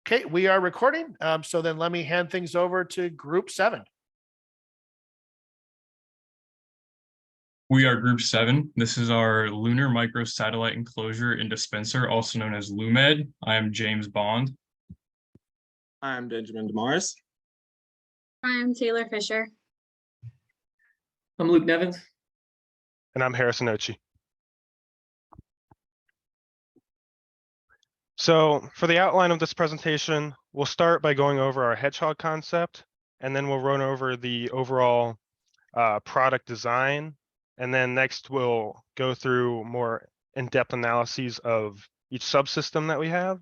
Okay, we are recording. So then let me hand things over to group 7. We are Group 7. This is our Lunar Microsatellite Enclosure and Dispenser, also known as LUMED. I am James Bond. I'm Benjamin DeMars. I'm Taylor Fisher. I'm Luke Nevins. And I'm Harrison Ochi. So for the outline of this presentation, we'll start by going over our hedgehog concept, and then we'll run over the overall product design. And then next we'll go through more in-depth analyses of each subsystem that we have.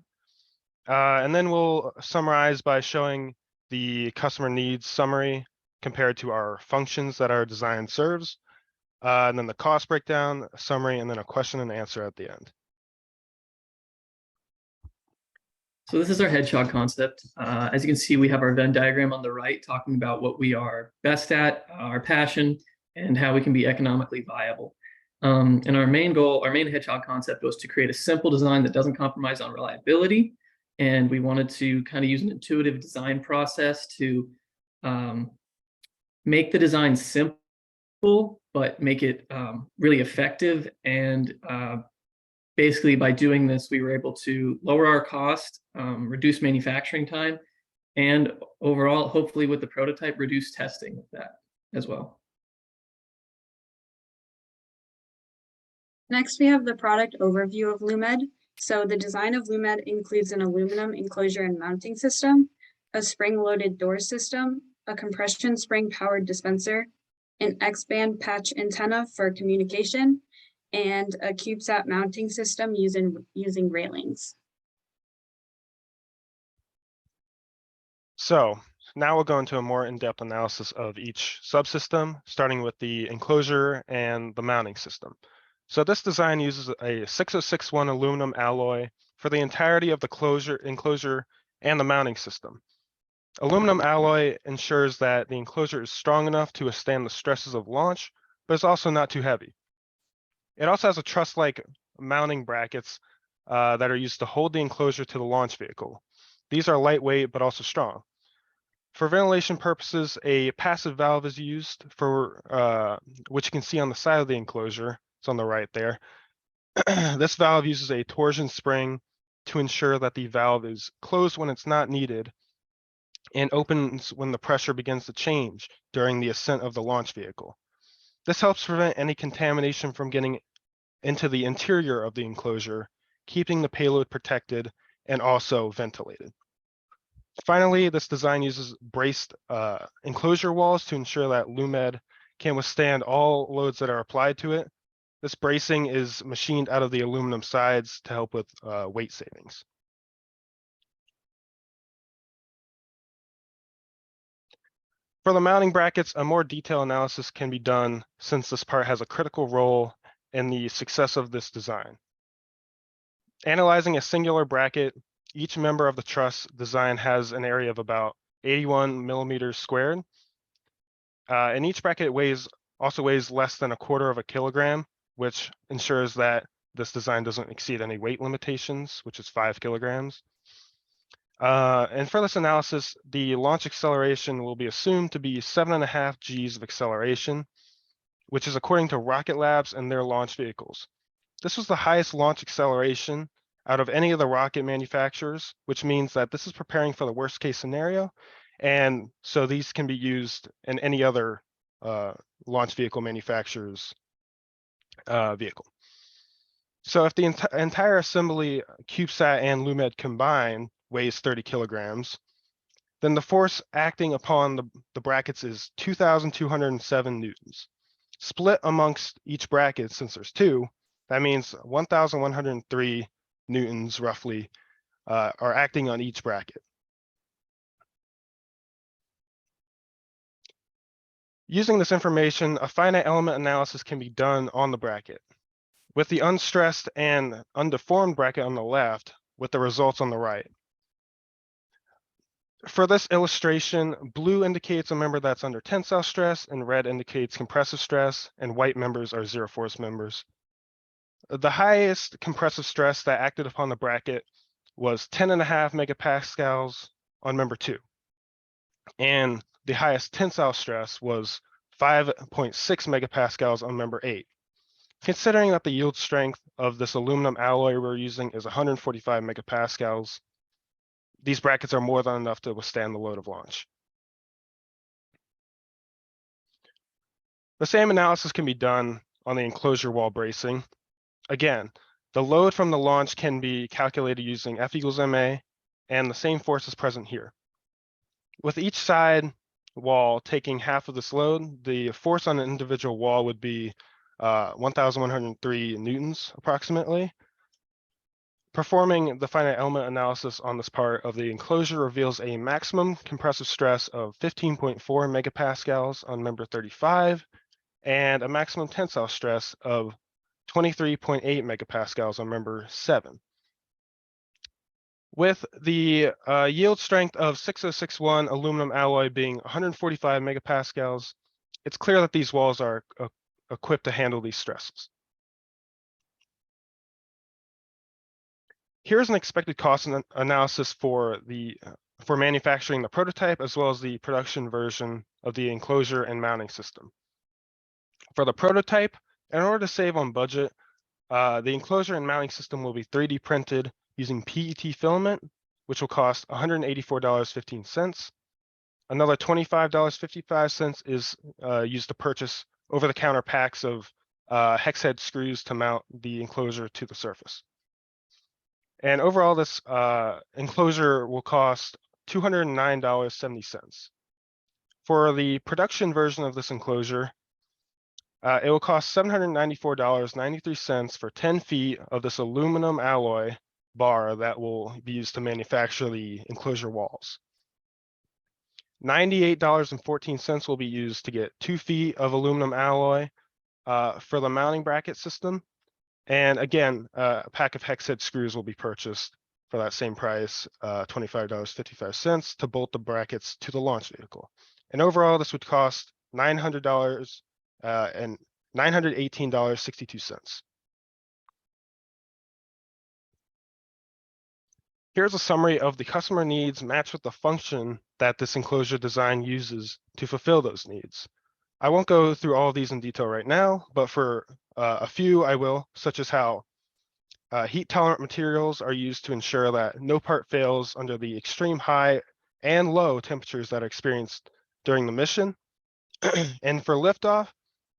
And then we'll summarize by showing the customer needs summary compared to our functions that our design serves. And then the cost breakdown, summary, and then a question and answer at the end. So this is our hedgehog concept. As you can see, we have our Venn diagram on the right talking about what we are best at, our passion, and how we can be economically viable. And our main goal, our main hedgehog concept was to create a simple design that doesn't compromise on reliability. And we wanted to kind of use an intuitive design process to make the design simple, but make it really effective. And basically, by doing this, we were able to lower our cost, reduce manufacturing time, and overall, hopefully with the prototype, reduce testing with that as well. Next, we have the product overview of LUMED. So the design of LUMED includes an aluminum enclosure and mounting system, a spring-loaded door system, a compression spring-powered dispenser, an X-band patch antenna for communication, and a Cubesat mounting system using railings. So now we'll go into a more in-depth analysis of each subsystem, starting with the enclosure and the mounting system. So this design uses a 6061 aluminum alloy for the entirety of the enclosure and the mounting system. Aluminum alloy ensures that the enclosure is strong enough to withstand the stresses of launch, but it's also not too heavy. It also has a truss-like mounting brackets that are used to hold the enclosure to the launch vehicle. These are lightweight, but also strong. For ventilation purposes, a passive valve is used for which you can see on the side of the enclosure. It's on the right there. This valve uses a torsion spring to ensure that the valve is closed when it's not needed and opens when the pressure begins to change during the ascent of the launch vehicle. This helps prevent any contamination from getting into the interior of the enclosure, keeping the payload protected and also ventilated. Finally, this design uses braced enclosure walls to ensure that LUMED can withstand all loads that are applied to it. This bracing is machined out of the aluminum sides to help with weight savings. For the mounting brackets, a more detailed analysis can be done since this part has a critical role in the success of this design. Analyzing a singular bracket, each member of the truss design has an area of about 81 millimeters squared. And each bracket also weighs less than 1/4 of a kilogram, which ensures that this design doesn't exceed any weight limitations, which is 5 kilograms. And for this analysis, the launch acceleration will be assumed to be 7.5 Gs of acceleration, which is according to Rocket Labs and their launch vehicles. This was the highest launch acceleration out of any of the rocket manufacturers, which means that this is preparing for the worst case scenario. And so these can be used in any other launch vehicle manufacturer's vehicle. So if the entire assembly, Cubesat and LUMED combined, weighs 30 kilograms, then the force acting upon the brackets is 2,207 newtons. Split amongst each bracket, since there's 2, that means 1,103 newtons roughly are acting on each bracket. Using this information, a finite element analysis can be done on the bracket, with the unstressed and undeformed bracket on the left, with the results on the right. For this illustration, blue indicates a member that's under tensile stress, and red indicates compressive stress, and white members are zero force members. The highest compressive stress that acted upon the bracket was 10.5 megapascals on member 2. And the highest tensile stress was 5.6 megapascals on member 8. Considering that the yield strength of this aluminum alloy we're using is 145 megapascals, these brackets are more than enough to withstand the load of launch. The same analysis can be done on the enclosure wall bracing. Again, the load from the launch can be calculated using F equals MA, and the same force is present here. With each side wall taking half of this load, the force on an individual wall would be 1,103 newtons approximately. Performing the finite element analysis on this part of the enclosure reveals a maximum compressive stress of 15.4 megapascals on member 35 and a maximum tensile stress of 23.8 megapascals on member 7. With the yield strength of 6061 aluminum alloy being 145 megapascals, it's clear that these walls are equipped to handle these stresses. Here's an expected cost analysis for manufacturing the prototype as well as the production version of the enclosure and mounting system. For the prototype, in order to save on budget, the enclosure and mounting system will be 3D printed using PET filament, which will cost $184.15. Another $25.55 is used to purchase over-the-counter packs of hex head screws to mount the enclosure to the surface. And overall, this enclosure will cost $209.70. For the production version of this enclosure, it will cost $794.93 for 10 feet of this aluminum alloy bar that will be used to manufacture the enclosure walls. $98.14 will be used to get 2 feet of aluminum alloy for the mounting bracket system. And again, a pack of hex head screws will be purchased for that same price, $25.55 to bolt the brackets to the launch vehicle. And overall, this would cost $900 and $918.62. Here's a summary of the customer needs matched with the function that this enclosure design uses to fulfill those needs. I won't go through all of these in detail right now, but for a few I will, such as how heat tolerant materials are used to ensure that no part fails under the extreme high and low temperatures that are experienced during the mission. And for liftoff,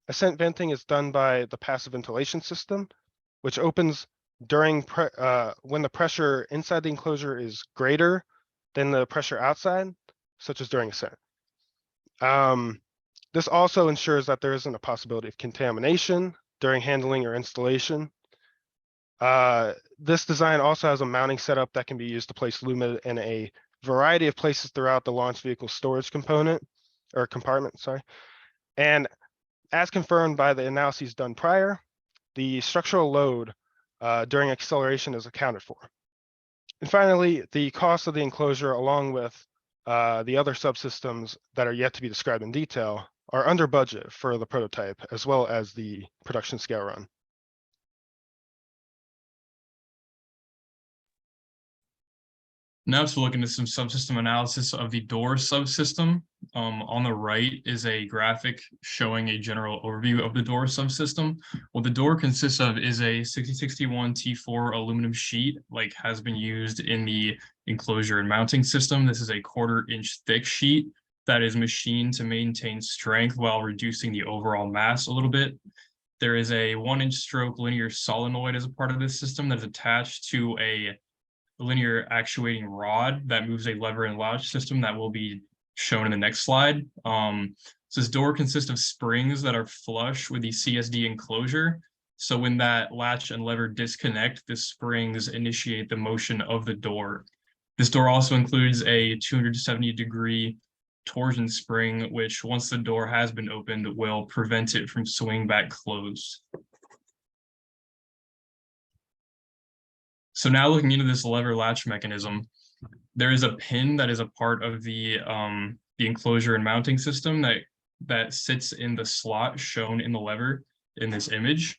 ascent venting is done by the passive ventilation system, which opens during when the pressure inside the enclosure is greater than the pressure outside, such as during ascent. This also ensures that there isn't a possibility of contamination during handling or installation. This design also has a mounting setup that can be used to place Lumed in a variety of places throughout the launch vehicle storage component or compartment, sorry. And as confirmed by the analyses done prior, the structural load during acceleration is accounted for. And finally, the cost of the enclosure, along with the other subsystems that are yet to be described in detail, are under budget for the prototype as well as the production scale run. Now to look into some subsystem analysis of the door subsystem. On the right is a graphic showing a general overview of the door subsystem. What the door consists of is a 6061 T4 aluminum sheet, like has been used in the enclosure and mounting system. This is a 1/4 inch thick sheet that is machined to maintain strength while reducing the overall mass a little bit. There is a 1-inch stroke linear solenoid as a part of this system that is attached to a linear actuating rod that moves a lever and latch system that will be shown in the next slide. So this door consists of springs that are flush with the CSD enclosure. So when that latch and lever disconnect, the springs initiate the motion of the door. This door also includes a 270-degree torsion spring, which once the door has been opened, will prevent it from swinging back closed. So now looking into this lever latch mechanism, there is a pin that is a part of the enclosure and mounting system that sits in the slot shown in the lever in this image.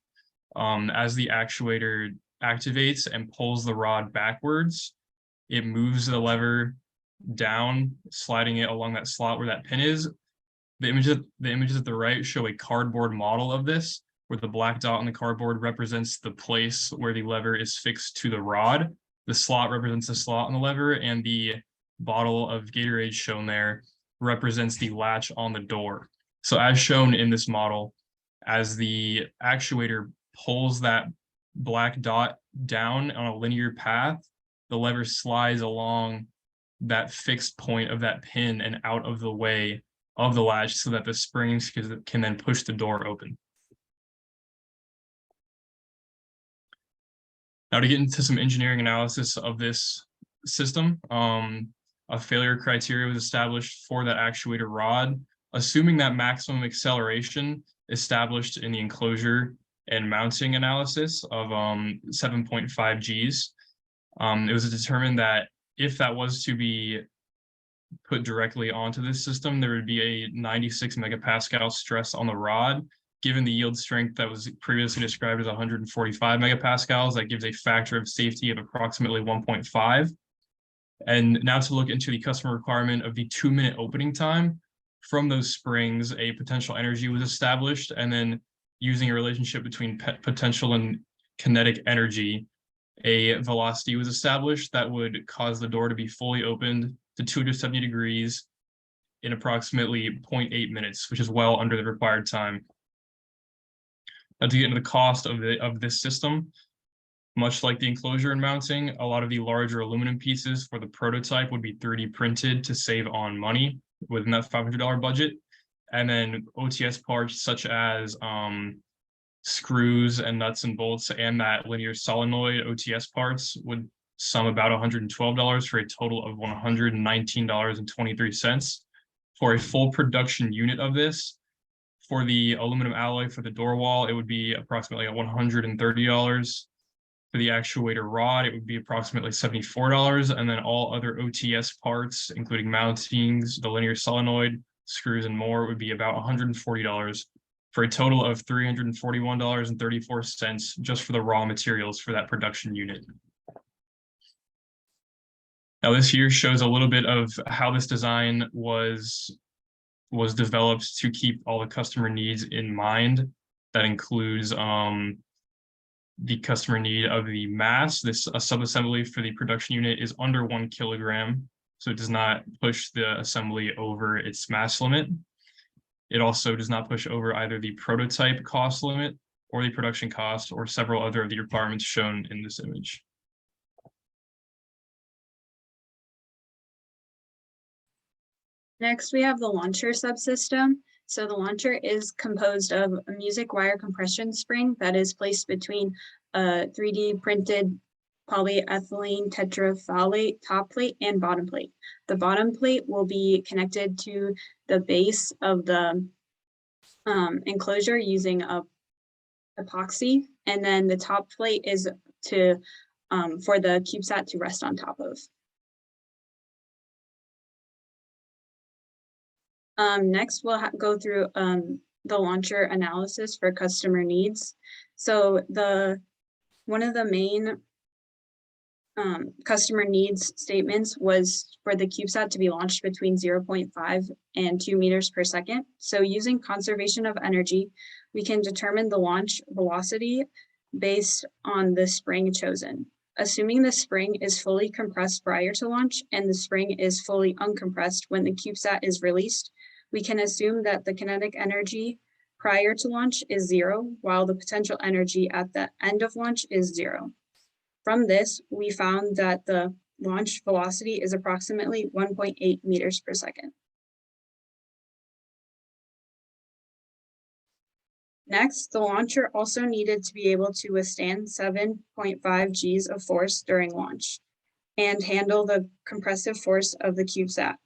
As the actuator activates and pulls the rod backwards, it moves the lever down, sliding it along that slot where that pin is. The images at the right show a cardboard model of this, where the black dot on the cardboard represents the place where the lever is fixed to the rod. The slot represents the slot on the lever, and the bottle of Gatorade shown there represents the latch on the door. So as shown in this model, as the actuator pulls that black dot down on a linear path, the lever slides along that fixed point of that pin and out of the way of the latch so that the springs can then push the door open. Now to get into some engineering analysis of this system, a failure criteria was established for that actuator rod, assuming that maximum acceleration established in the enclosure and mounting analysis of 7.5 Gs. It was determined that if that was to be put directly onto this system, there would be a 96 megapascal stress on the rod. Given the yield strength that was previously described as 145 megapascals, that gives a factor of safety of approximately 1.5. And now to look into the customer requirement of the 2-minute opening time. From those springs, a potential energy was established, and then using a relationship between potential and kinetic energy, a velocity was established that would cause the door to be fully opened to 270 degrees in approximately 0.8 minutes, which is well under the required time. Now to get into the cost of this system, much like the enclosure and mounting, a lot of the larger aluminum pieces for the prototype would be 3D printed to save on money within that $500 budget. And then OTS parts such as screws and nuts and bolts and that linear solenoid OTS parts would sum about $112 for a total of $119.23. For a full production unit of this, for the aluminum alloy for the door wall, it would be approximately $130. For the actuator rod, it would be approximately $74. And then all other OTS parts, including mountings, the linear solenoid, screws, and more, would be about $140 for a total of $341.34 just for the raw materials for that production unit. Now this here shows a little bit of how this design was developed to keep all the customer needs in mind. That includes the customer need of the mass. This subassembly for the production unit is under 1 kilogram, so it does not push the assembly over its mass limit. It also does not push over either the prototype cost limit or the production cost or several other of the requirements shown in this image. Next, we have the launcher subsystem. So the launcher is composed of a music wire compression spring that is placed between a 3D printed polyethylene tetraphthalate top plate and bottom plate. The bottom plate will be connected to the base of the enclosure using a epoxy, and then the top plate is to for the Cubesat to rest on top of. Next, we'll go through the launcher analysis for customer needs. So one of the main customer needs statements was for the Cubesat to be launched between 0.5 and 2 meters per second. So using conservation of energy, we can determine the launch velocity based on the spring chosen. Assuming the spring is fully compressed prior to launch and the spring is fully uncompressed when the Cubesat is released, we can assume that the kinetic energy prior to launch is 0, while the potential energy at the end of launch is 0. From this, we found that the launch velocity is approximately 1.8 meters per second. Next, the launcher also needed to be able to withstand 7.5 Gs of force during launch and handle the compressive force of the Cubesat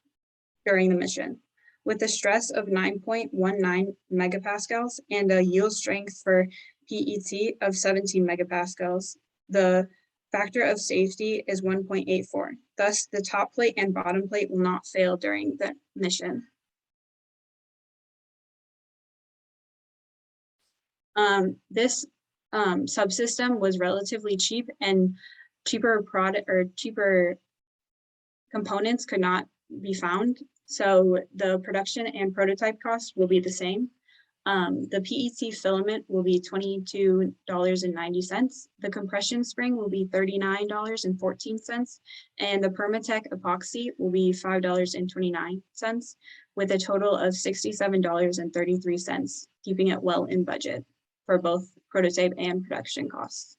during the mission. With a stress of 9.19 megapascals and a yield strength for PET of 17 megapascals, the factor of safety is 1.84. Thus, the top plate and bottom plate will not fail during the mission. This subsystem was relatively cheap and cheaper components could not be found. So the production and prototype costs will be the same. The PET filament will be $22.90. The compression spring will be $39.14. And the Permatech epoxy will be $5.29, with a total of $67.33, keeping it well in budget for both prototype and production costs.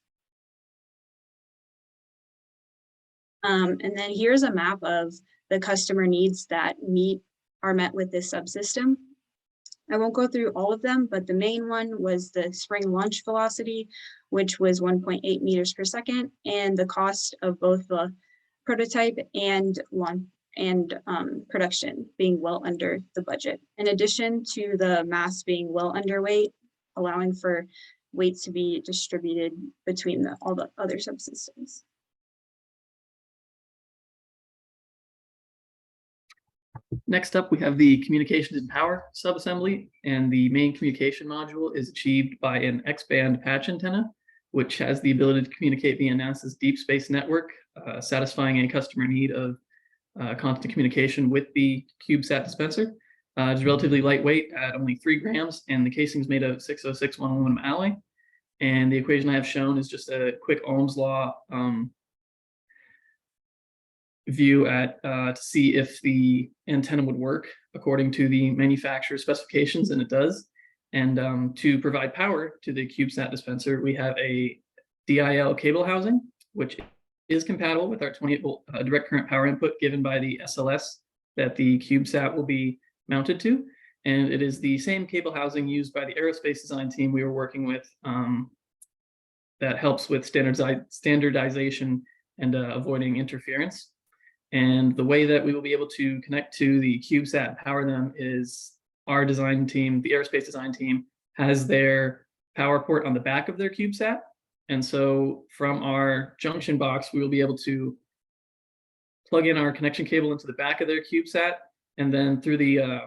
And then here's a map of the customer needs that are met with this subsystem. I won't go through all of them, but the main one was the spring launch velocity, which was 1.8 meters per second, and the cost of both the prototype and production being well under the budget. In addition to the mass being well underweight, allowing for weights to be distributed between all the other subsystems. Next up, we have the communications and power subassembly, and the main communication module is achieved by an X-band patch antenna, which has the ability to communicate via NASA's deep space network, satisfying a customer need of constant communication with the Cubesat dispenser. It's relatively lightweight at only 3 grams, and the casing is made of 606-1 aluminum alloy. And the equation I have shown is just a quick Ohm's law view to see if the antenna would work according to the manufacturer's specifications, and it does. And to provide power to the Cubesat dispenser, we have a DIL cable housing, which is compatible with our 28-volt direct current power input given by the SLS that the Cubesat will be mounted to. And it is the same cable housing used by the aerospace design team we were working with that helps with standardization and avoiding interference. And the way that we will be able to connect to the Cubesat and power them is our design team, the aerospace design team, has their power port on the back of their Cubesat. And so from our junction box, we will be able to plug in our connection cable into the back of their Cubesat, and then through the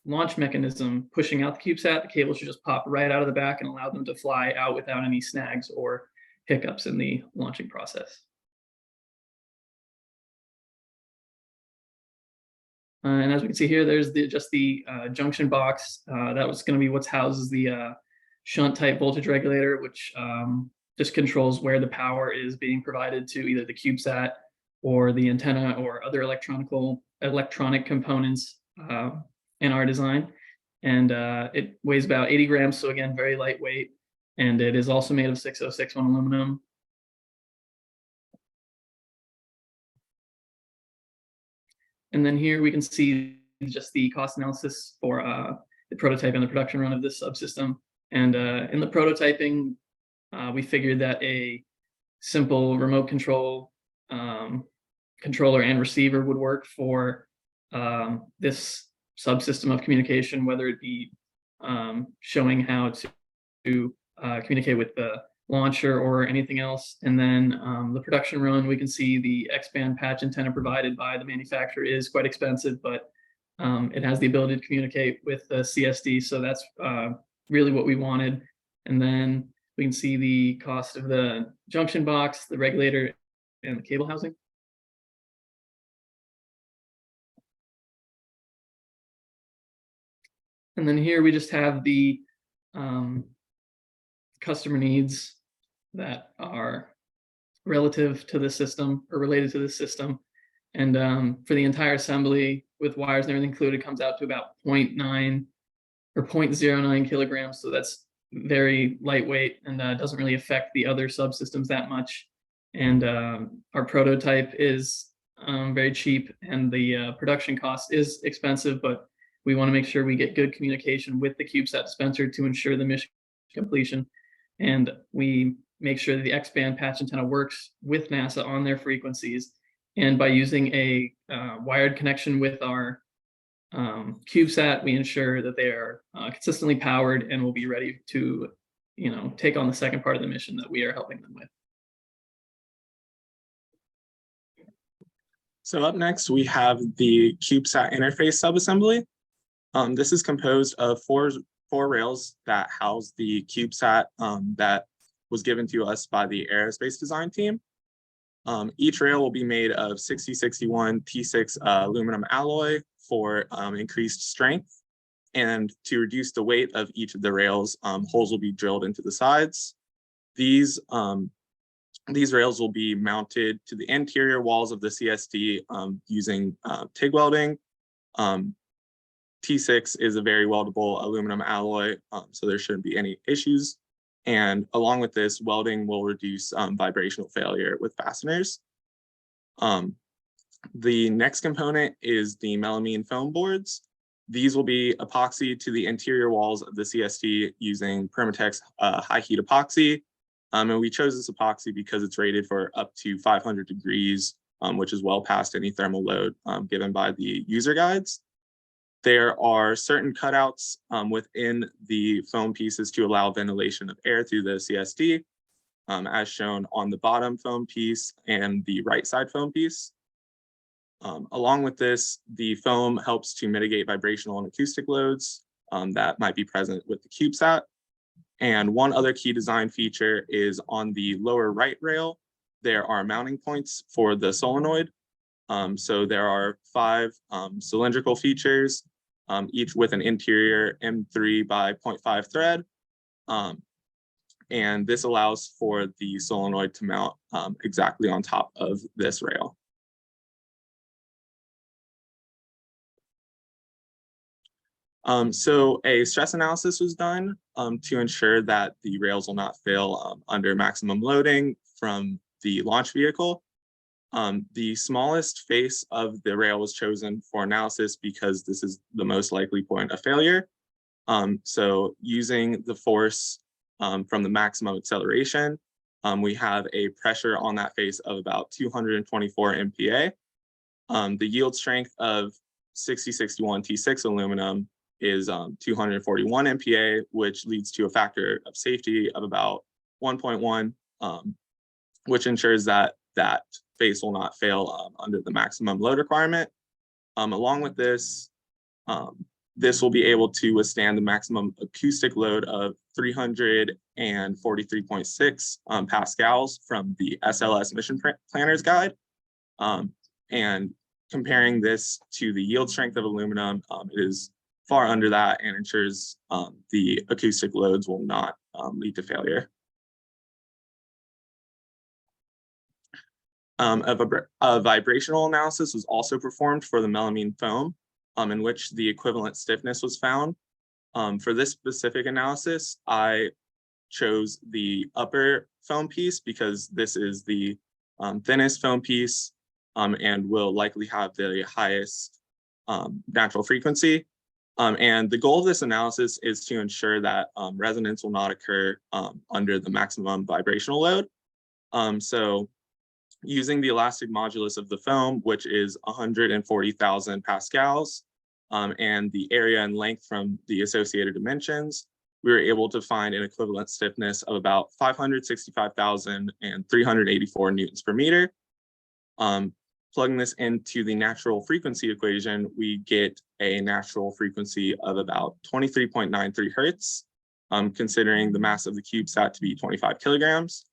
launch mechanism pushing out the Cubesat, the cable should just pop right out of the back and allow them to fly out without any snags or hiccups in the launching process. And as we can see here, there's just the junction box. That was going to be what houses the shunt type voltage regulator, which just controls where the power is being provided to either the Cubesat or the antenna or other electronic components in our design. And it weighs about 80 grams, so again, very lightweight. And it is also made of 606-1 aluminum. And then here we can see just the cost analysis for the prototype and the production run of this subsystem. And in the prototyping, we figured that a simple remote control controller and receiver would work for this subsystem of communication, whether it be showing how to communicate with the launcher or anything else. And then the production run, we can see the X-band patch antenna provided by the manufacturer is quite expensive, but it has the ability to communicate with the CSD. So that's really what we wanted. And then we can see the cost of the junction box, the regulator, and the cable housing. And then here we just have the customer needs that are relative to the system or related to the system. And for the entire assembly with wires and everything included, comes out to about 0.9 or 0.09 kilograms. So that's very lightweight and doesn't really affect the other subsystems that much. And our prototype is very cheap, and the production cost is expensive, but we want to make sure we get good communication with the Cubesat dispenser to ensure the mission completion. And we make sure that the X-band patch antenna works with NASA on their frequencies. And by using a wired connection with our Cubesat, we ensure that they are consistently powered and will be ready to, take on the second part of the mission that we are helping them with. So up next, we have the Cubesat Interface subassembly. This is composed of four rails that house the Cubesat that was given to us by the aerospace design team. Each rail will be made of 6061 T6 aluminum alloy for increased strength. And to reduce the weight of each of the rails, holes will be drilled into the sides. These rails will be mounted to the interior walls of the CSD using TIG welding. T6 is a very weldable aluminum alloy, so there shouldn't be any issues. And along with this, welding will reduce vibrational failure with fasteners. The next component is the melamine foam boards. These will be epoxied to the interior walls of the CSD using Permatex high heat epoxy. And we chose this epoxy because it's rated for up to 500 degrees, which is well past any thermal load given by the user guides. There are certain cutouts within the foam pieces to allow ventilation of air through the CSD, as shown on the bottom foam piece and the right side foam piece. Along with this, the foam helps to mitigate vibrational and acoustic loads that might be present with the Cubesat. And one other key design feature is on the lower right rail, there are mounting points for the solenoid. So there are 5 cylindrical features, each with an interior M3 by 0.5 thread. And this allows for the solenoid to mount exactly on top of this rail. So a stress analysis was done to ensure that the rails will not fail under maximum loading from the launch vehicle. The smallest face of the rail was chosen for analysis because this is the most likely point of failure. So using the force from the maximum acceleration, we have a pressure on that face of about 224 MPa. The yield strength of 6061 T6 aluminum is 241 MPa, which leads to a factor of safety of about 1.1, which ensures that that face will not fail under the maximum load requirement. Along with this, this will be able to withstand the maximum acoustic load of 343.6 pascals from the SLS Mission Planner's Guide. And comparing this to the yield strength of aluminum, it is far under that and ensures the acoustic loads will not lead to failure. A vibrational analysis was also performed for the melamine foam, in which the equivalent stiffness was found. For this specific analysis, I chose the upper foam piece because this is the thinnest foam piece and will likely have the highest natural frequency. And the goal of this analysis is to ensure that resonance will not occur under the maximum vibrational load. So using the elastic modulus of the foam, which is 140,000 pascals, and the area and length from the associated dimensions, we were able to find an equivalent stiffness of about 565,384 newtons per meter. Plugging this into the natural frequency equation, we get a natural frequency of about 23.93 hertz, considering the mass of the CubeSat to be 25 kilograms.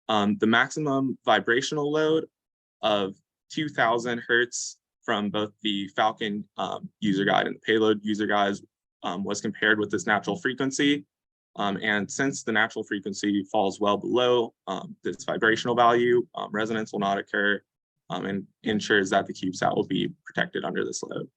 The maximum vibrational load of 2000 hertz from both the Falcon user guide and the payload user guides was compared with this natural frequency. And since the natural frequency falls well below this vibrational value, resonance will not occur and ensures that the CubeSat will be protected under this load.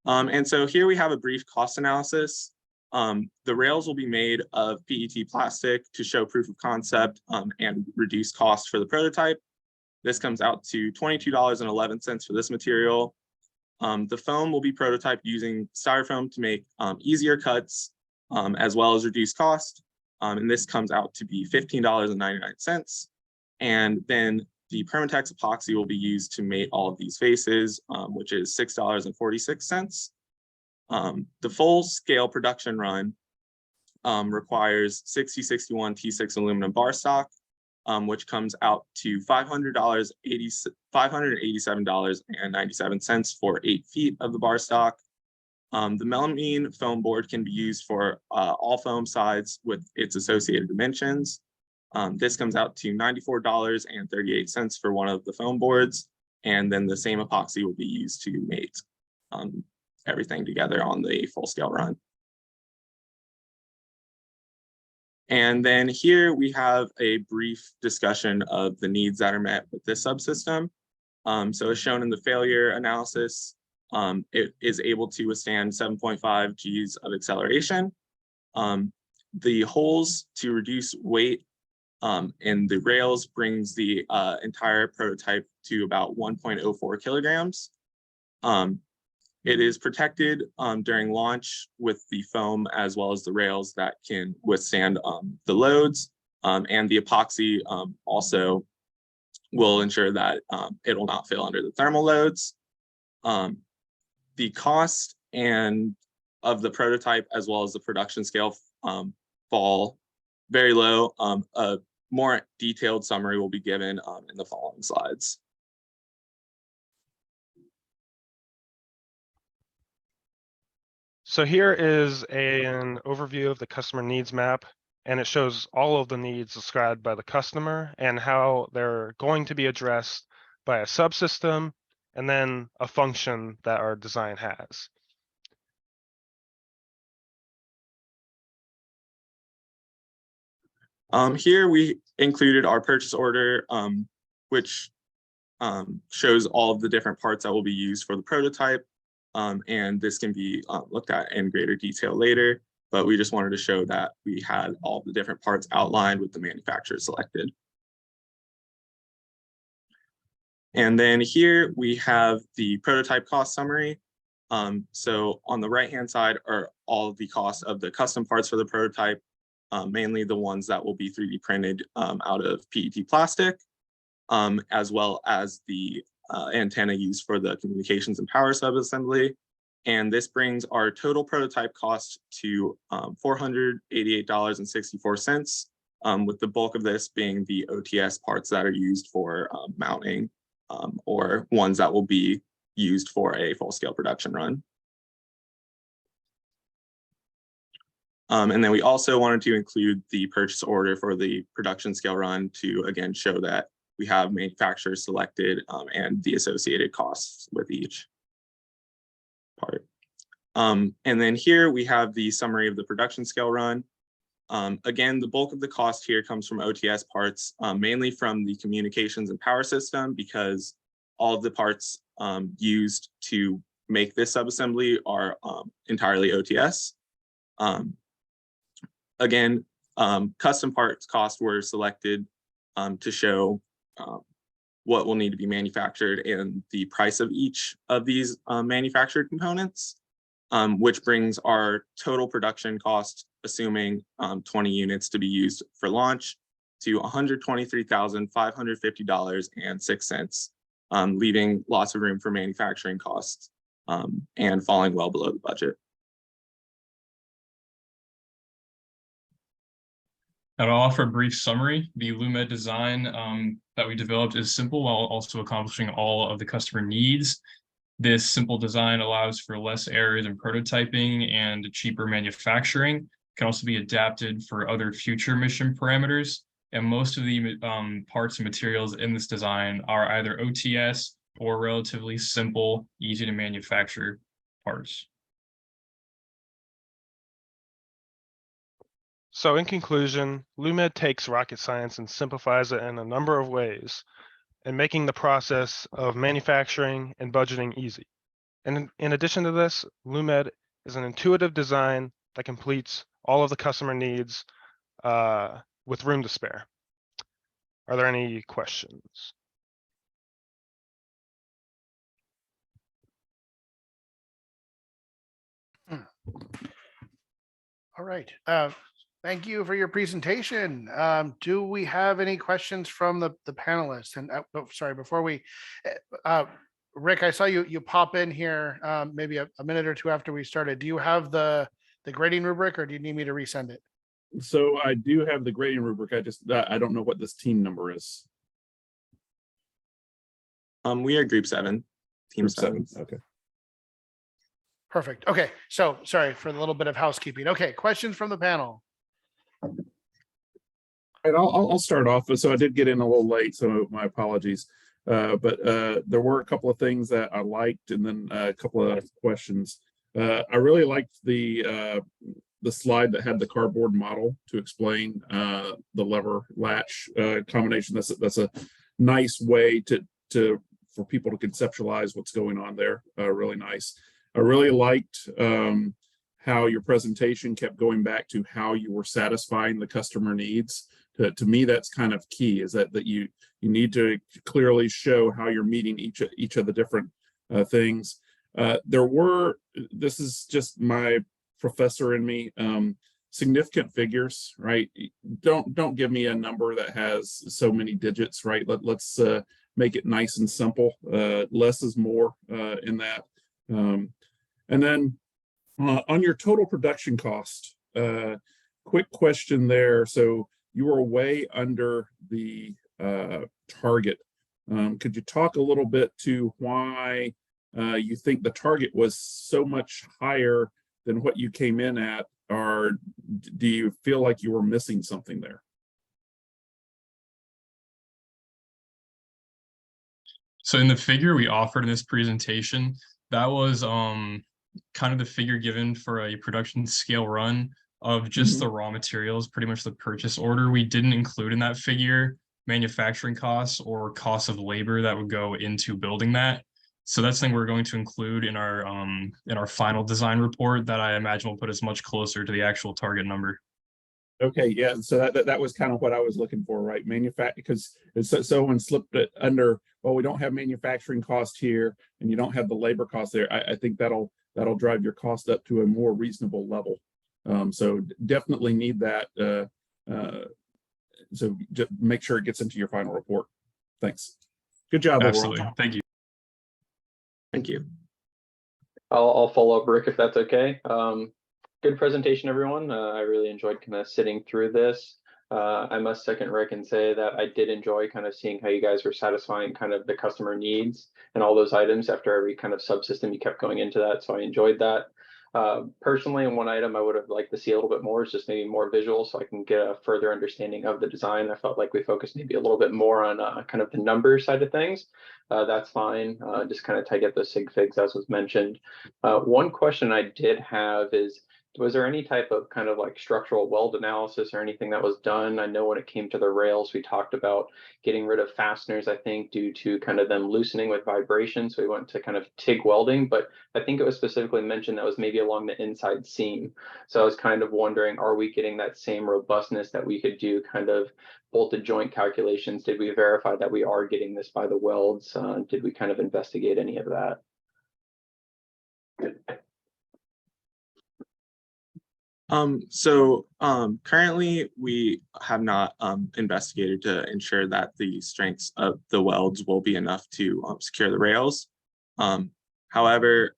And so here we have a brief cost analysis. The rails will be made of PET plastic to show proof of concept and reduce cost for the prototype. This comes out to $22.11 for this material. The foam will be prototyped using styrofoam to make easier cuts as well as reduce cost. And this comes out to be $15.99. And then the Permatex epoxy will be used to mate all of these faces, which is $6.46. The full scale production run requires 6061 T6 aluminum bar stock, which comes out to $587.97 for 8 feet of the bar stock. The melamine foam board can be used for all foam sides with its associated dimensions. This comes out to $94.38 for one of the foam boards, and then the same epoxy will be used to mate everything together on the full scale run. And then here we have a brief discussion of the needs that are met with this subsystem. So as shown in the failure analysis, it is able to withstand 7.5 Gs of acceleration. The holes to reduce weight in the rails brings the entire prototype to about 1.04 kilograms. It is protected during launch with the foam as well as the rails that can withstand the loads, and the epoxy also will ensure that it will not fail under the thermal loads. The cost and of the prototype as well as the production scale fall very low. A more detailed summary will be given in the following slides. So here is an overview of the customer needs map, and it shows all of the needs described by the customer and how they're going to be addressed by a subsystem and then a function that our design has. Here we included our purchase order, which shows all of the different parts that will be used for the prototype. And this can be looked at in greater detail later, but we just wanted to show that we had all the different parts outlined with the manufacturer selected. And then here we have the prototype cost summary. So on the right-hand side are all of the costs of the custom parts for the prototype, mainly the ones that will be 3D printed out of PET plastic, as well as the antenna used for the communications and power subassembly. And this brings our total prototype cost to $488.64, with the bulk of this being the OTS parts that are used for mounting, or ones that will be used for a full-scale production run. And then we also wanted to include the purchase order for the production scale run to again show that we have manufacturers selected and the associated costs with each part. And then here we have the summary of the production scale run. Again, the bulk of the cost here comes from OTS parts, mainly from the communications and power system, because all of the parts used to make this subassembly are entirely OTS. Again, custom parts costs were selected to show what will need to be manufactured and the price of each of these manufactured components, which brings our total production cost, assuming 20 units to be used for launch, to $123,550.06, leaving lots of room for manufacturing costs and falling well below the budget. I'll offer a brief summary. The Lumed design that we developed is simple while also accomplishing all of the customer needs. This simple design allows for less errors in prototyping and cheaper manufacturing. It can also be adapted for other future mission parameters. And most of the parts and materials in this design are either OTS or relatively simple, easy to manufacture parts. So in conclusion, Lumed takes rocket science and simplifies it in a number of ways, and making the process of manufacturing and budgeting easy. And in addition to this, Lumed is an intuitive design that completes all of the customer needs with room to spare. Are there any questions? All right. Thank you for your presentation. Do we have any questions from the panelists? And sorry, before we, Rick, I saw you pop in here maybe a minute or two after we started. Do you have the grading rubric, or do you need me to resend it? So I do have the grading rubric. I don't know what this team number is. We are group 7, team Group 7. Okay. Perfect. Okay. So sorry for the little bit of housekeeping. Okay. Questions from the panel? And I'll start off. So I did get in a little late, so my apologies. But there were a couple of things that I liked, and then a couple of questions. I really liked the slide that had the cardboard model to explain the lever latch combination. That's a nice way for people to conceptualize what's going on there. Really nice. I really liked how your presentation kept going back to how you were satisfying the customer needs. To me, that's kind of key, is that you need to clearly show how you're meeting each of the different things. This is just my professor in me, significant figures, right? Don't give me a number that has so many digits, right? Let's make it nice and simple. Less is more in that. And then on your total production cost, quick question there. So you were way under the target. Could you talk a little bit to why you think the target was so much higher than what you came in at, or do you feel like you were missing something there? So in the figure we offered in this presentation, that was kind of the figure given for a production scale run of just the raw materials, pretty much the purchase order. We didn't include in that figure manufacturing costs or costs of labor that would go into building that. So that's something we're going to include in our final design report that I imagine will put us much closer to the actual target number. Okay, yeah. So that was kind of what I was looking for, right? Because someone slipped it under. Well, we don't have manufacturing cost here, and you don't have the labor cost there. I think that'll drive your cost up to a more reasonable level. So definitely need that. So just make sure it gets into your final report. Thanks. Good job. Absolutely. Overall. Thank you. Thank you. I'll follow up, Rick, if that's okay. Good presentation, everyone. I really enjoyed kind of sitting through this. I must second Rick and say that I did enjoy kind of seeing how you guys were satisfying kind of the customer needs and all those items after every kind of subsystem. You kept going into that, so I enjoyed that. Personally, in one item I would have liked to see a little bit more is just maybe more visual, so I can get a further understanding of the design. I felt like we focused maybe a little bit more on kind of the number side of things. That's fine. Just kind of to get those sig figs as was mentioned. One question I did have is, was there any type of kind of like structural weld analysis or anything that was done? I know when it came to the rails, we talked about getting rid of fasteners, I think, due to kind of them loosening with vibration. So we went to kind of TIG welding, but I think it was specifically mentioned that was maybe along the inside seam. So I was kind of wondering, are we getting that same robustness that we could do kind of bolted joint calculations? Did we verify that we are getting this by the welds? Did we kind of investigate any of that? Currently we have not investigated to ensure that the strengths of the welds will be enough to secure the rails. However,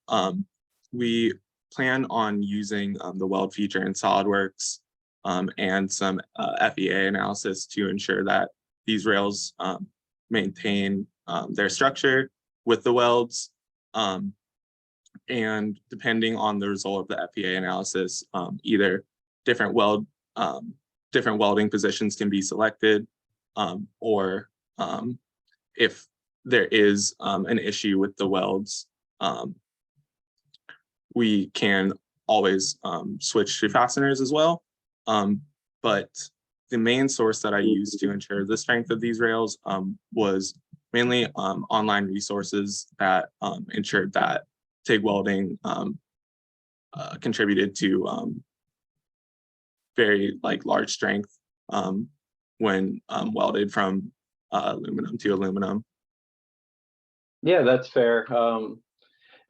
we plan on using the weld feature in SolidWorks and some FEA analysis to ensure that these rails maintain their structure with the welds. And depending on the result of the FEA analysis, either different welding positions can be selected, or if there is an issue with the welds, we can always switch to fasteners as well. But the main source that I used to ensure the strength of these rails was mainly online resources that ensured that TIG welding contributed to very large strength when welded from aluminum to aluminum. Yeah, that's fair.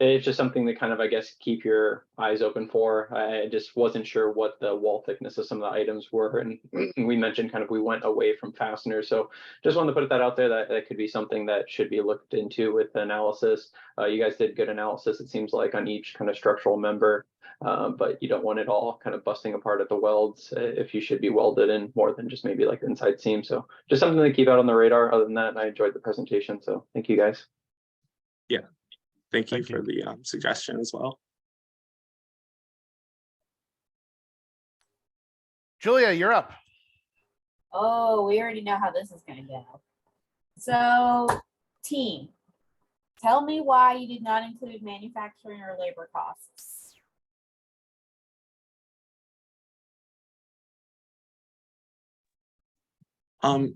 It's just something to kind of, I guess, keep your eyes open for. I just wasn't sure what the wall thickness of some of the items were. And we mentioned kind of we went away from fasteners. So just wanted to put that out there that could be something that should be looked into with the analysis. You guys did good analysis, it seems like, on each kind of structural member, but you don't want it all kind of busting apart at the welds if you should be welded in more than just maybe like the inside seam. So just something to keep out on the radar. Other than that, I enjoyed the presentation. So thank you guys. Yeah. Thank you for the suggestion as well. Julia, you're up. Oh, we already know how this is gonna go. So, team, tell me why you did not include manufacturing or labor costs.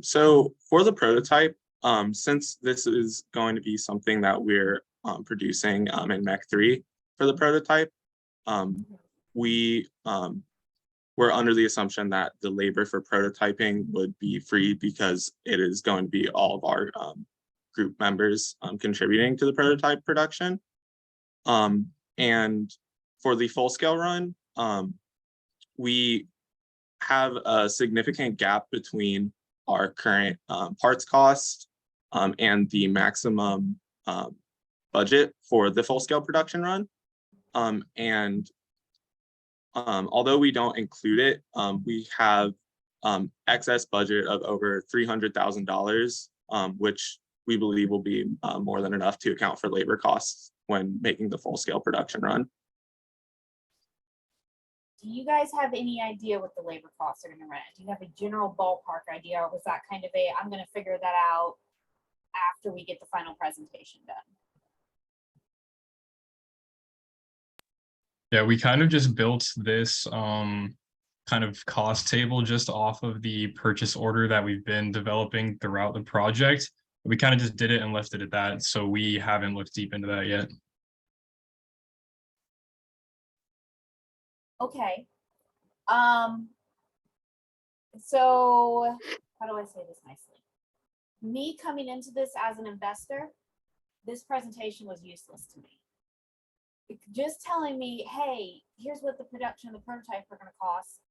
So for the prototype, since this is going to be something that we're producing in Mech 3 for the prototype, we were under the assumption that the labor for prototyping would be free because it is going to be all of our group members contributing to the prototype production. And for the full scale run, we have a significant gap between our current parts cost and the maximum budget for the full scale production run. Although we don't include it, we have excess budget of over $300,000, which we believe will be more than enough to account for labor costs when making the full scale production run. Do you guys have any idea what the labor costs are gonna run? Do you have a general ballpark idea, or was that kind of a, I'm gonna figure that out after we get the final presentation done? Yeah, we kind of just built this kind of cost table just off of the purchase order that we've been developing throughout the project. We kind of just did it and left it at that. So we haven't looked deep into that yet. Okay. So how do I say this nicely? Me coming into this as an investor, this presentation was useless to me. Just telling me, hey, here's what the production of the prototype are going to cost.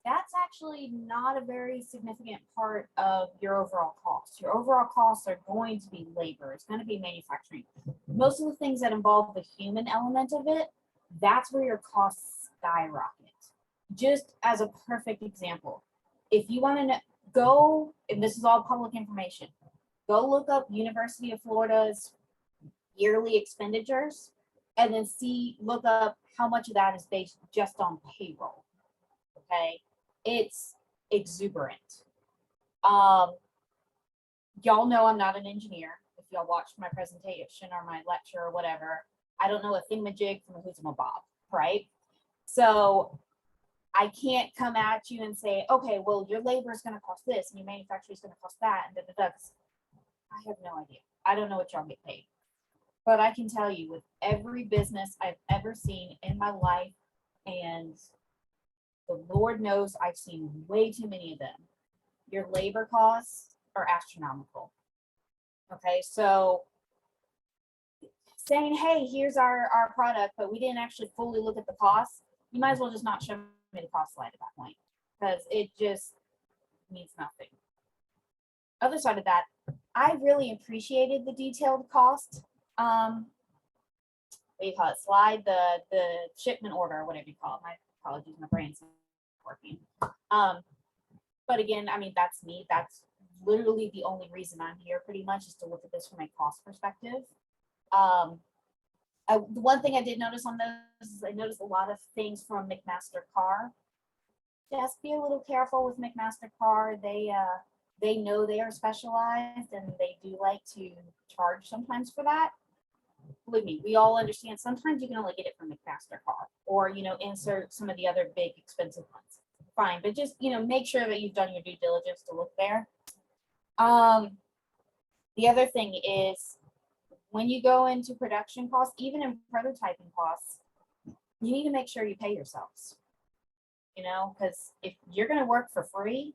That's actually not a very significant part of your overall cost. Your overall costs are going to be labor. It's going to be manufacturing. Most of the things that involve the human element of it, that's where your costs skyrocket. Just as a perfect example, if you want to go, and this is all public information, go look up University of Florida's yearly expenditures and then look up how much of that is based just on payroll. Okay, it's exuberant. Y'all know I'm not an engineer. If y'all watched my presentation or my lecture or whatever, I don't know a thingamajig from a whoozamabob, right? So I can't come at you and say, okay, well, your labor is going to cost this and your manufacturing is going to cost that. And I have no idea. I don't know what y'all get paid. But I can tell you, with every business I've ever seen in my life, and the Lord knows I've seen way too many of them, your labor costs are astronomical. Okay, so saying, hey, here's our product, but we didn't actually fully look at the costs, you might as well just not show me the cost slide at that point, because it just means nothing. Other side of that, I really appreciated the detailed cost. What do you call it? Slide, the shipment order, or whatever you call it. My apologies, my brain's not working. But again, I mean, that's me. That's literally the only reason I'm here, pretty much, is to look at this from a cost perspective. The one thing I did notice on those is I noticed a lot of things from McMaster Carr. Just be a little careful with McMaster Carr. They know they are specialized, and they do like to charge sometimes for that. Believe me, we all understand sometimes you can only get it from McMaster Carr, or insert some of the other big expensive ones. Fine, but just make sure that you've done your due diligence to look there. The other thing is, when you go into production costs, even in prototyping costs, you need to make sure you pay yourselves. Because if you're going to work for free,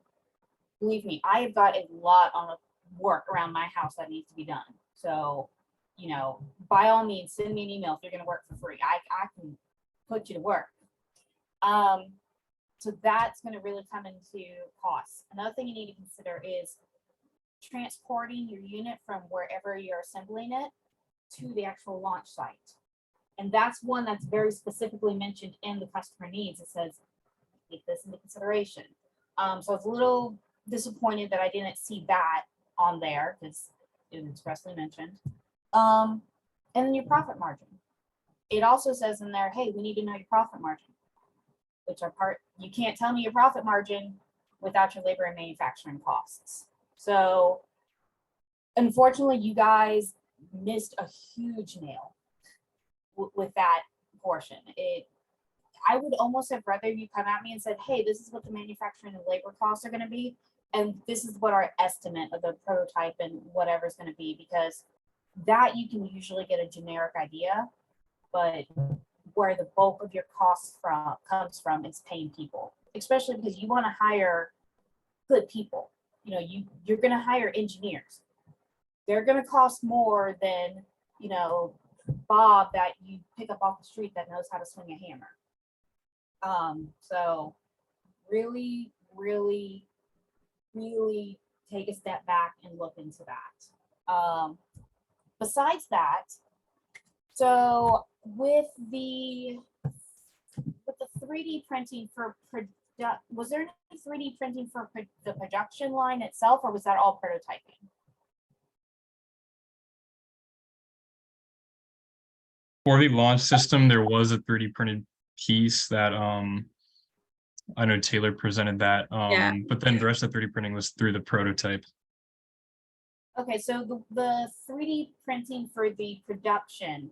believe me, I have got a lot of work around my house that needs to be done. So, by all means, send me an email if you're going to work for free. I can put you to work. So that's going to really come into costs. Another thing you need to consider is transporting your unit from wherever you're assembling it to the actual launch site. And that's one that's very specifically mentioned in the customer needs. It says, take this into consideration. So it's a little disappointed that I didn't see that on there, because it was expressly mentioned. And then your profit margin. It also says in there, hey, we need to know your profit margin, which are you can't tell me your profit margin without your labor and manufacturing costs. So unfortunately, you guys missed a huge nail with that portion. I would almost have rather you come at me and said, hey, this is what the manufacturing and labor costs are going to be, and this is what our estimate of the prototype and whatever is going to be, because that you can usually get a generic idea, but where the bulk of your costs comes from is paying people, especially because you want to hire good people. You know, you're going to hire engineers. They're going to cost more than, you know, Bob that you pick up off the street that knows how to swing a hammer. So really, really, really take a step back and look into that. Besides that, so with the 3D printing for was there any 3D printing for the production line itself, or was that all prototyping? For the launch system, there was a 3D printed piece that I know Taylor presented that, Yeah. but then the rest of the 3D printing was through the prototype. Okay, so the 3D printing for the production,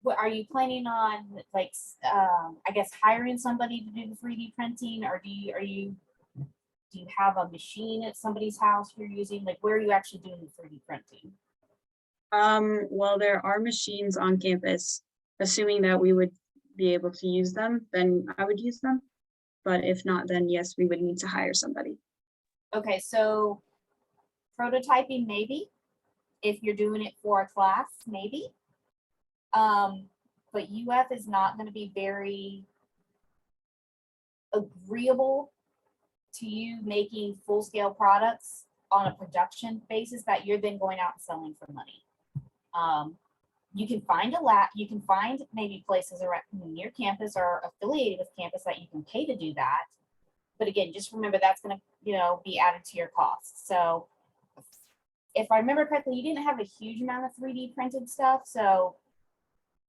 what are you planning on, like, I guess hiring somebody to do the 3D printing, or do you have a machine at somebody's house you're using? Like, where are you actually doing the 3D printing? Well, there are machines on campus. Assuming that we would be able to use them, then I would use them. But if not, then yes, we would need to hire somebody. Okay, so prototyping, maybe, if you're doing it for a class, maybe. But UF is not going to be very agreeable to you making full-scale products on a production basis that you're then going out and selling for money. You can find a lab, you can find maybe places around near campus or affiliated with campus that you can pay to do that. But again, just remember that's going to, you know, be added to your costs. So if I remember correctly, you didn't have a huge amount of 3D printed stuff. So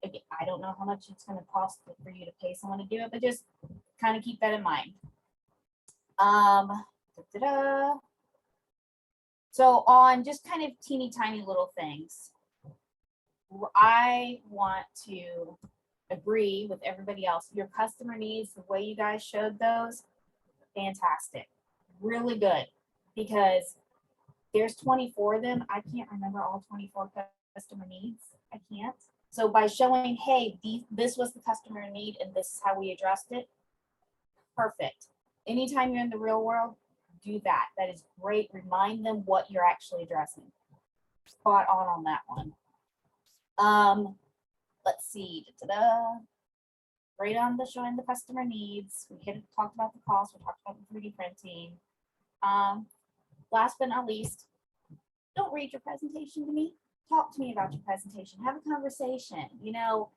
again, I don't know how much it's going to cost for you to pay someone to do it, but just kind of keep that in mind. So on just kind of teeny tiny little things, I want to agree with everybody else. Your customer needs, the way you guys showed those, fantastic, really good, because there's 24 of them. I can't remember all 24 customer needs. I can't. So by showing, hey, this was the customer need and this is how we addressed it, perfect. Anytime you're in the real world, do that. That is great. Remind them what you're actually addressing. Spot on that one. Let's see. Right on the showing the customer needs. We talked about the cost. We talked about the 3D printing. Last but not least, don't read your presentation to me. Talk to me about your presentation. Have a conversation. You know,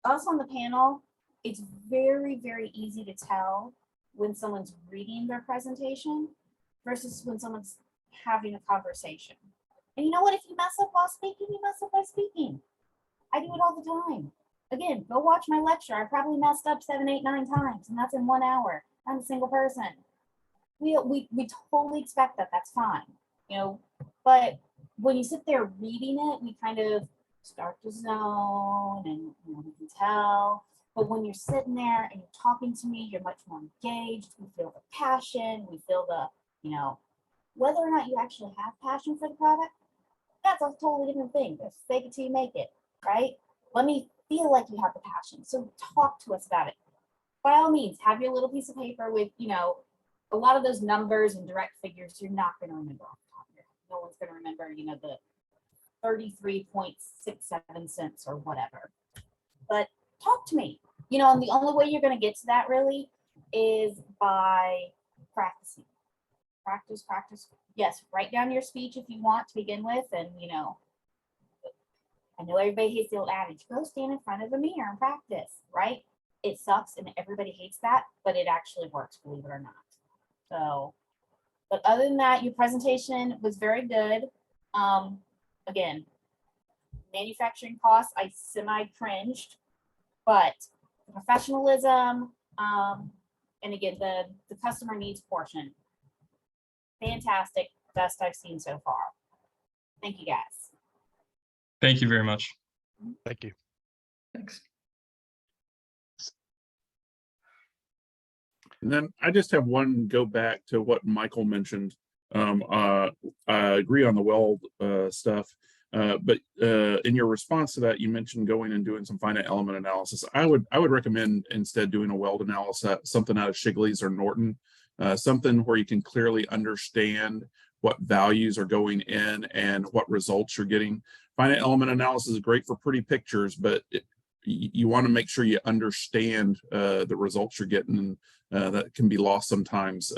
us on the panel, it's very, very easy to tell when someone's reading their presentation versus when someone's having a conversation. And you know what? If you mess up while speaking, you mess up by speaking. I do it all the time. Again, go watch my lecture. I probably messed up 7, 8, 9 times, and that's in 1 hour. I'm a single person. We totally expect that. That's fine, you know. But when you sit there reading it, we kind of start to zone, and you know, we can tell. But when you're sitting there and you're talking to me, you're much more engaged. We feel the passion. We feel the, you know, whether or not you actually have passion for the product, that's a totally different thing. Just fake it till you make it, right? Let me feel like you have the passion. So talk to us about it. By all means, have your little piece of paper with, you know, a lot of those numbers and direct figures you're not going to remember off the top of your head. No one's going to remember, you know, the 33.67 cents or whatever. But talk to me. You know, and the only way you're going to get to that really is by practicing. Practice, practice. Yes, write down your speech if you want to begin with. And, you know, I know everybody hates the old adage, go stand in front of the mirror and practice, right? It sucks and everybody hates that, but it actually works, believe it or not. So, but other than that, your presentation was very good. Again, manufacturing costs, I semi-cringed, but the professionalism, and again, the customer needs portion. Fantastic, best I've seen so far. Thank you, guys. Thank you very much. Thank you. Thanks. And then I just have one go back to what Michael mentioned. I agree on the weld stuff, but in your response to that, you mentioned going and doing some finite element analysis. I would recommend instead doing a weld analysis, something out of Shigley's or Norton, something where you can clearly understand what values are going in and what results you're getting. Finite element analysis is great for pretty pictures, but you want to make sure you understand the results you're getting, and that can be lost sometimes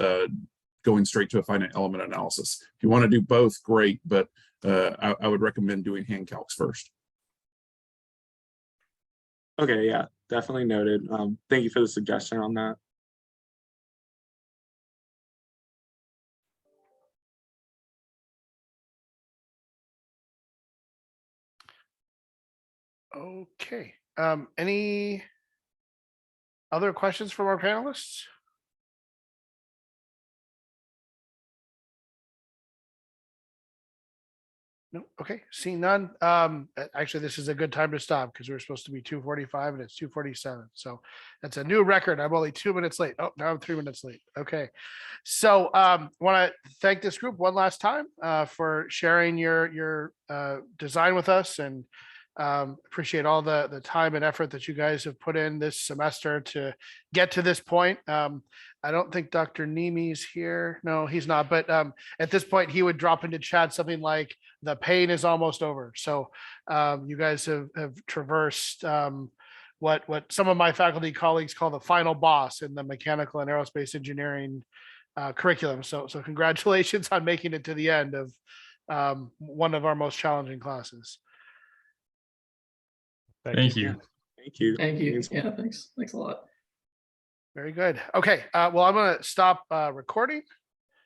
going straight to a finite element analysis. If you want to do both, great, but I would recommend doing hand calcs first. Okay, yeah, definitely noted. Thank you for the suggestion on that. Okay. Any other questions from our panelists? No. Okay. Seeing none. Actually, this is a good time to stop because we're supposed to be 2:45 and it's 2:47. So that's a new record. I'm only 2 minutes late. Oh, now I'm 3 minutes late. Okay. So want to thank this group one last time for sharing your design with us, and appreciate all the time and effort that you guys have put in this semester to get to this point. I don't think Dr. Nemi's here. No, he's not. But at this point, he would drop into chat something like, the pain is almost over. So you guys have traversed what some of my faculty colleagues call the final boss in the mechanical and aerospace engineering curriculum. So congratulations on making it to the end of one of our most challenging classes. Thank you. Thank you. Thank you. Thanks. Yeah, thanks. Thanks a lot. Very good. Okay. Well, I'm going to stop recording.